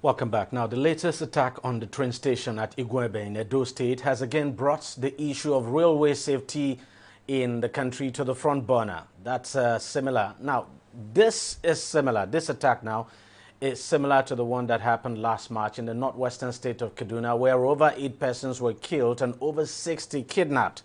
Welcome back. Now, the latest attack on the train station at Igwebe in Edo State has again brought the issue of railway safety in the country to the front burner. That's similar. Now, this attack now is similar to the one that happened last March in the northwestern state of Kaduna, where over 8 persons were killed and over 60 kidnapped.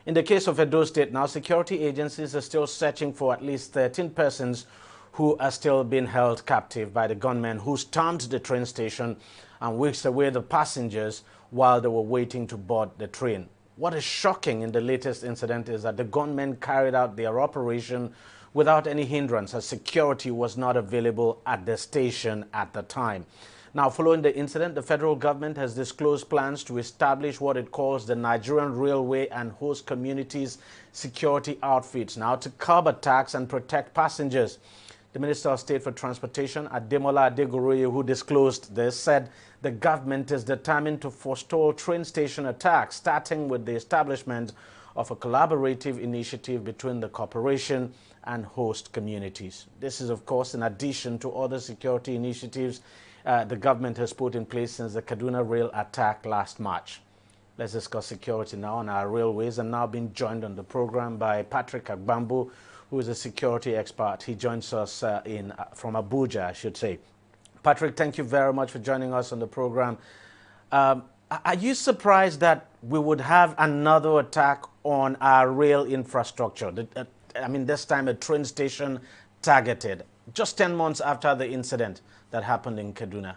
In the case of Edo State now, security agencies are still searching for at least 13 persons who are still being held captive by the gunmen who stormed the train station and whisked away the passengers while they were waiting to board the train. What is shocking in the latest incident is that the gunmen carried out their operation without any hindrance, as security was not available at the station at the time. Now, following the incident, the federal government has disclosed plans to establish what it calls the Nigerian Railway and Host Communities Security Outfits now to curb attacks and protect passengers. The Minister of State for Transportation, Ademola Adegoroye, who disclosed this, said the government is determined to forestall train station attacks, starting with the establishment of a collaborative initiative between the corporation and host communities. This is, of course, in addition to other security initiatives the government has put in place since the Kaduna rail attack last March. Let's discuss security now on our railways, and now being joined on the program by Patrick Agbambu, who is a security expert. He joins us from Abuja, I should say. Patrick, thank you very much for joining us on the program. Are you surprised that we would have another attack on our rail infrastructure? I mean, this time a train station targeted, just 10 months after the incident that happened in Kaduna.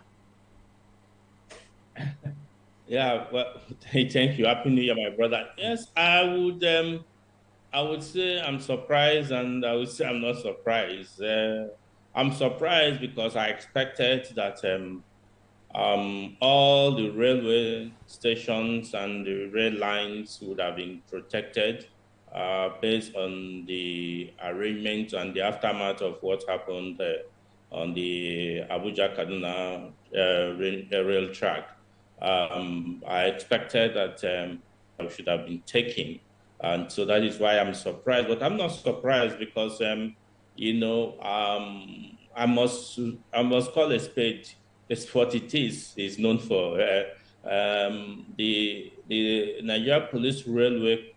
Yeah, well, hey, thank you. Happy New Year, my brother. Yes, I would say I'm surprised, and I would say I'm not surprised. I'm surprised because I expected that all the railway stations and the rail lines would have been protected based on the arrangement and the aftermath of what happened on the Abuja-Kaduna rail track. I expected that I should have been taken. And so that is why I'm surprised. But I'm not surprised because, you know, I must call a spade. It's what it is. It's known for. The Nigeria Police Railway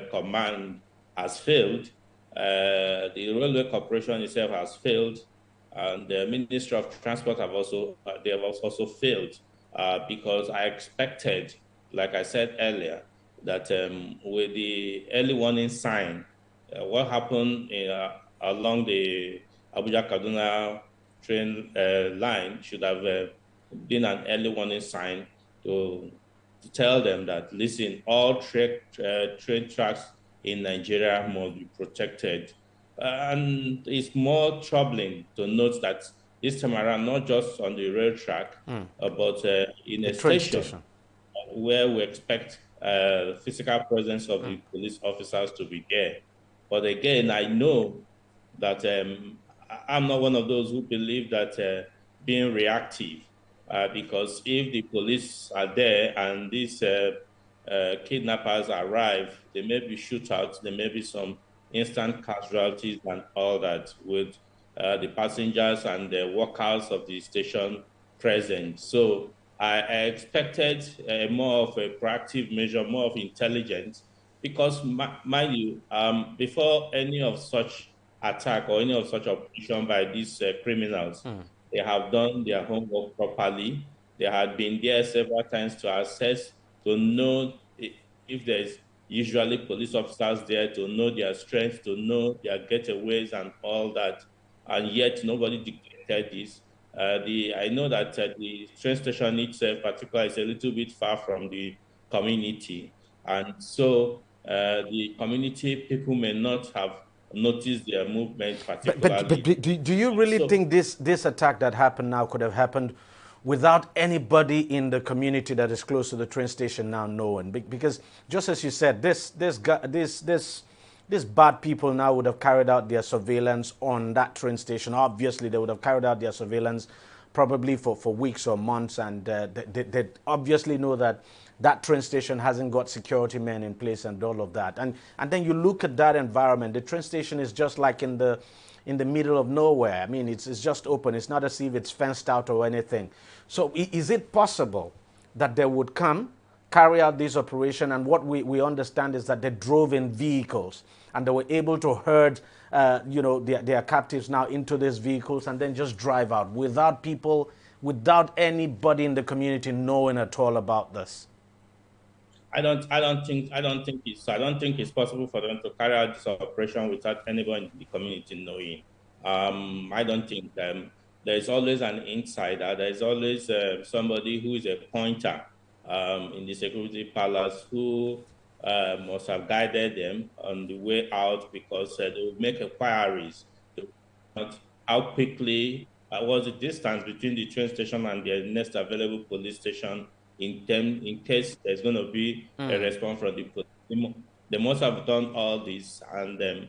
Command has failed. The Railway Corporation itself has failed, and the Ministry of Transport have also failed because I expected, like I said earlier, that with the early warning sign, what happened along the Abuja-Kaduna train line should have been an early warning sign to tell them that, listen, all train tracks in Nigeria must be protected. And it's more troubling to note that this time around, not just on the rail track, but in a station where we expect physical presence of the police officers to be there. But again, I know that I'm not one of those who believe that being reactive, because if the police are there and these kidnappers arrive, there may be shootouts, there may be some instant casualties and all that with the passengers and the workers of the station present. So I expected more of a proactive measure, more of intelligence, because mind you, before any of such attack or any of such operation by these criminals, they have done their homework properly. They had been there several times to assess, to know if there's usually police officers there, to know their strengths, to know their getaways and all that. And yet nobody dictated this. I know that the train station itself, particularly, is a little bit far from the community, and so the community people may not have noticed their movement particularly. But do you really think this attack that happened now could have happened without anybody in the community that is close to the train station now knowing? Because just as you said, these bad people now would have carried out their surveillance on that train station. Obviously, they would have carried out their surveillance probably for weeks or months, and they obviously know that that train station hasn't got security men in place and all of that. And then you look at that environment. The train station is just like in the in the middle of nowhere. I mean, it's just open. It's not as if it's fenced out or anything. So is it possible that they would come, carry out this operation, and what we understand is that they drove in vehicles and they were able to herd their captives now into these vehicles and then just drive out without people, without anybody in the community knowing at all about this? I don't think it's possible for them to carry out this operation without anyone in the community knowing. I don't think there's always an insider. There's always somebody who is a pointer in the security palace who must have guided them on the way out, because they will make inquiries about how quickly was the distance between the train station and the next available police station in case there's going to be a response from the police. They must have done all this and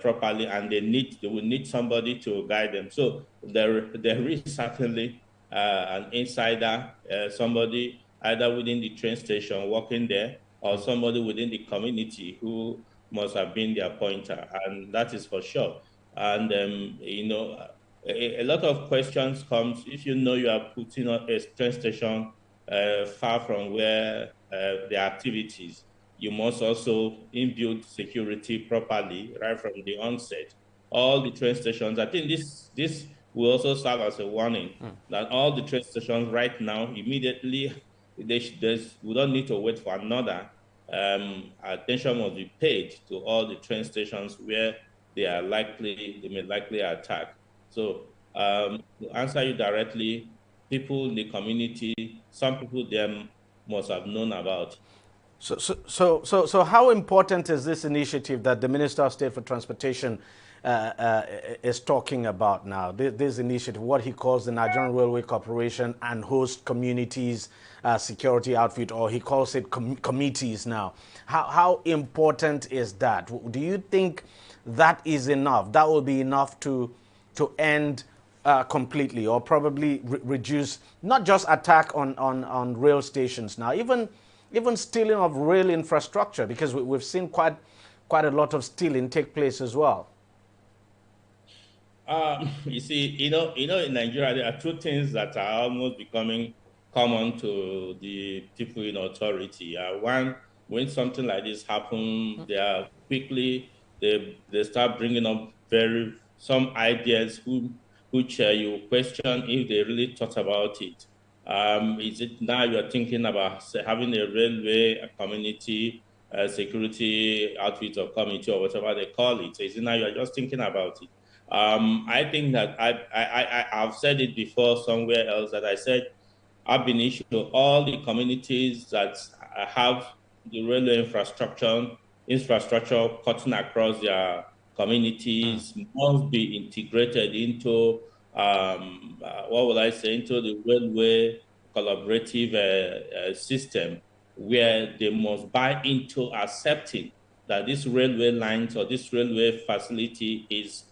properly, and they will need somebody to guide them. So there is certainly an insider, somebody either within the train station working there, or somebody within the community who must have been their pointer, and that is for sure. And a lot of questions comes if you know you are putting on a train station far from where the activities. You must also inbuild security properly right from the onset. All the train stations, I think this will also serve as a warning that all the train stations right now, immediately, we don't need to wait for another. Attention must be paid to all the train stations where they may likely attack. So to answer you directly, people in the community, some people there must have known about. So how important is this initiative that the Minister of State for Transportation is talking about now? This initiative, what he calls the Nigerian Railway Corporation and host communities security outfit, or he calls it committees now. How important is that? Do you think that is enough? That will be enough to end completely, or probably reduce not just attack on rail stations now, even stealing of rail infrastructure, because we've seen quite a lot of stealing take place as well. You see, in Nigeria, there are two things that are almost becoming common to the people in authority. One, when something like this happens, they are quickly they start bringing up some ideas which you question if they really thought about it. Is it now you're thinking about having a railway, a community, security outfit or committee or whatever they call it? Is it now you're just thinking about it? I think that I've said it before somewhere else, that I said I've been issued to all the communities that have the railway infrastructure cutting across their communities must be integrated into into the railway collaborative system, where they must buy into accepting that this railway lines or this railway facility is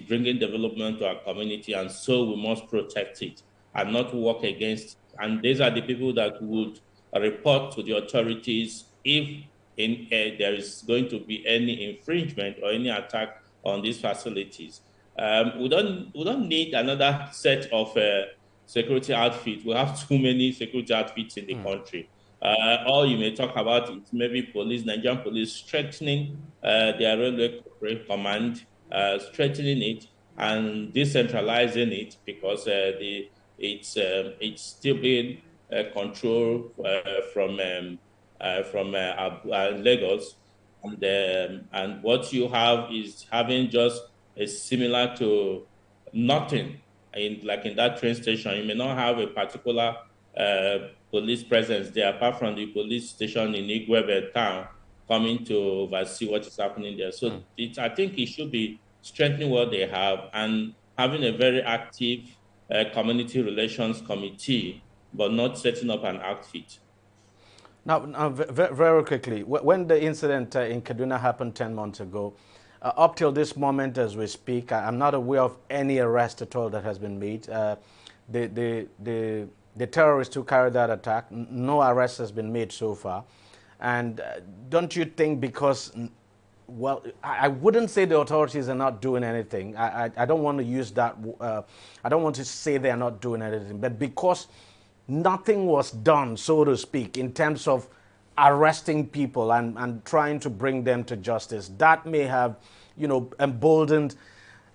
bringing development to our community, and so we must protect it and not work against it. And these are the people that would report to the authorities if there is going to be any infringement or any attack on these facilities. We don't need another set of security outfits. We have too many security outfits in the country. All you may talk about is maybe Nigerian police strengthening their railway command, strengthening it and decentralizing it, because it's still being controlled from Lagos, and what you have is having just a similar to nothing. In that train station, you may not have a particular police presence there, apart from the police station in Igwebe town coming to oversee what is happening there. So I think it should be strengthening what they have and having a very active community relations committee, but not setting up an outfit. Now very quickly, when the incident in Kaduna happened 10 months ago, up till this moment as we speak, I'm not aware of any arrest at all that has been made. The terrorists who carried that attack, no arrest has been made so far. And don't you think, because well, I wouldn't say the authorities are not doing anything. I don't want to use that. I don't want to say they are not doing anything, but because nothing was done, so to speak, in terms of arresting people and trying to bring them to justice, that may have, emboldened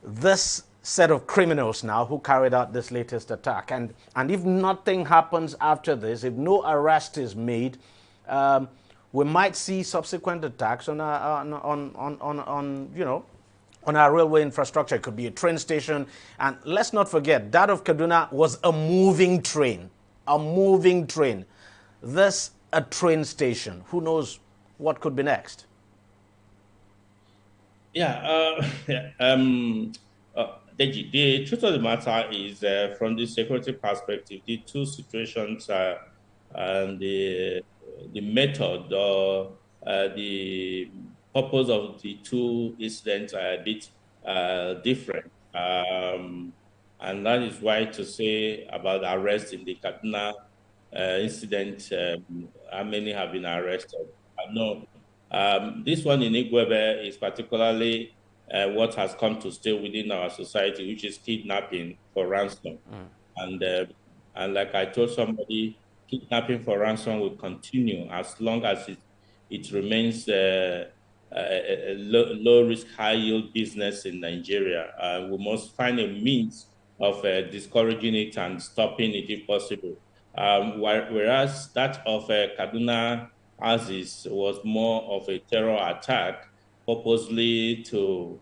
this set of criminals now who carried out this latest attack. And if nothing happens after this, if no arrest is made, we might see subsequent attacks on our, on our railway infrastructure. It could be a train station. And let's not forget, that of Kaduna was a moving train. A moving train. This, a train station. Who knows what could be next? Yeah. The truth of the matter is, from the security perspective, the two situations and the method or the purpose of the two incidents are a bit different. And that is why to say about arrest in the Kaduna incident, how many have been arrested? No. This one in Igwebe is particularly what has come to stay within our society, which is kidnapping for ransom. And like I told somebody, kidnapping for ransom will continue as long as it remains a low risk, high yield business in Nigeria. We must find a means of discouraging it and stopping it if possible. Whereas that of Kaduna Aziz was more of a terror attack, purposely to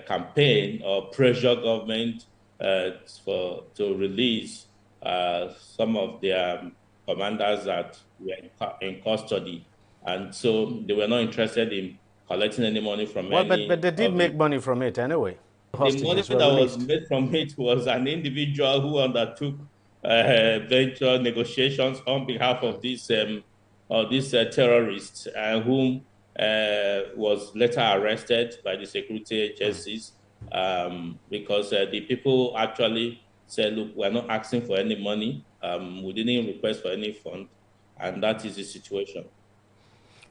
campaign or pressure government to release some of their commanders that were in custody. And so they were not interested in collecting any money from any. But they did make money from it anyway. The money that was made from it was an individual who undertook venture negotiations on behalf of these terrorists, whom was later arrested by the security agencies because the people actually said, look, we're not asking for any money. We didn't request for any fund. And that is the situation.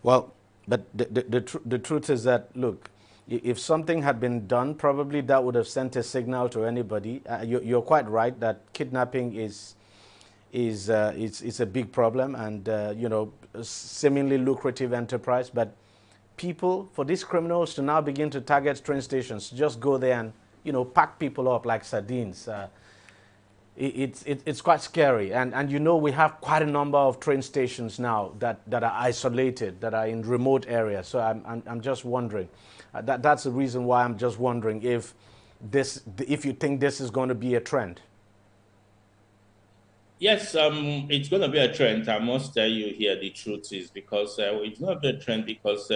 Well, but the truth is that, look, if something had been done, probably that would have sent a signal to anybody. You're quite right that kidnapping is a big problem and, seemingly lucrative enterprise. But people, for these criminals to now begin to target train stations, just go there and, pack people up like sardines, it's quite scary. And we have quite a number of train stations now that are isolated, that are in remote areas. So I'm just wondering, that's the reason why I'm just wondering if you think this is going to be a trend. Yes, it's going to be a trend. I must tell you here the truth is because it's going to be a trend because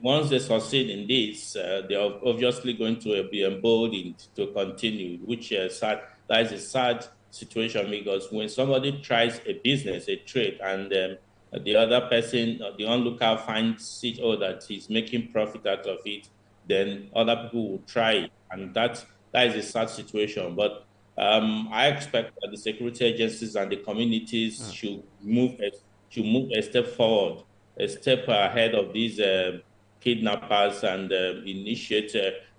once they succeed in this, they're obviously going to be emboldened to continue, which that is a sad situation because when somebody tries a business, a trade, and the other person, the onlooker finds it that he's making profit out of it, then other people will try it, and that is a sad situation. But I expect that the security agencies and the communities should move a step forward, a step ahead of these kidnappers and initiate.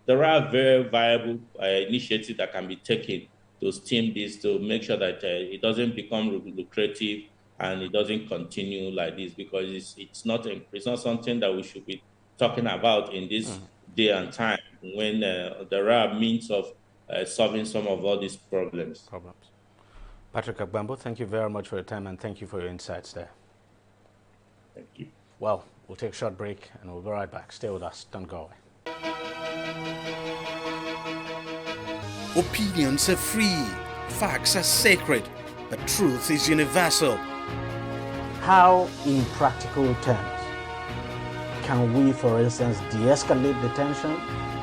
There are very viable initiatives that can be taken to stem this, to make sure that it doesn't become lucrative and it doesn't continue like this, because it's not something that we should be talking about in this day and time when there are means of solving some of all these problems. Patrick Agbambo, thank you very much for your time and thank you for your insights there. Thank you. Well, we'll take a short break and we'll be right back. Stay with us. Don't go away. Opinions are free, facts are sacred, but truth is universal. How, in practical terms, can we, for instance, de-escalate the tension?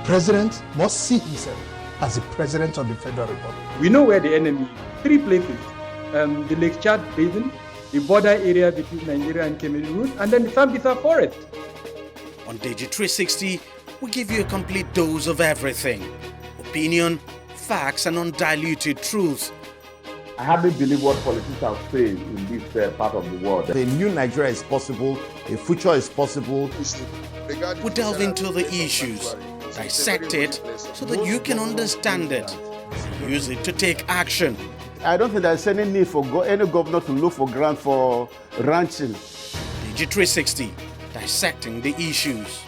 President must see himself as the President of the Federal Republic. We know where the enemy is. 3 places. The Lake Chad Basin, the border area between Nigeria and Cameroon, and then the Sambisa Forest. On DEJI360, we give you a complete dose of everything. Opinion, facts, and undiluted truth. I hardly believe what politicians say in this part of the world. A new Nigeria is possible, a future is possible. We delve into the issues, dissect it so that you can understand it, and use it to take action. I don't think there's any need for any governor to look for grant for ranching. DEJI360, dissecting the issues.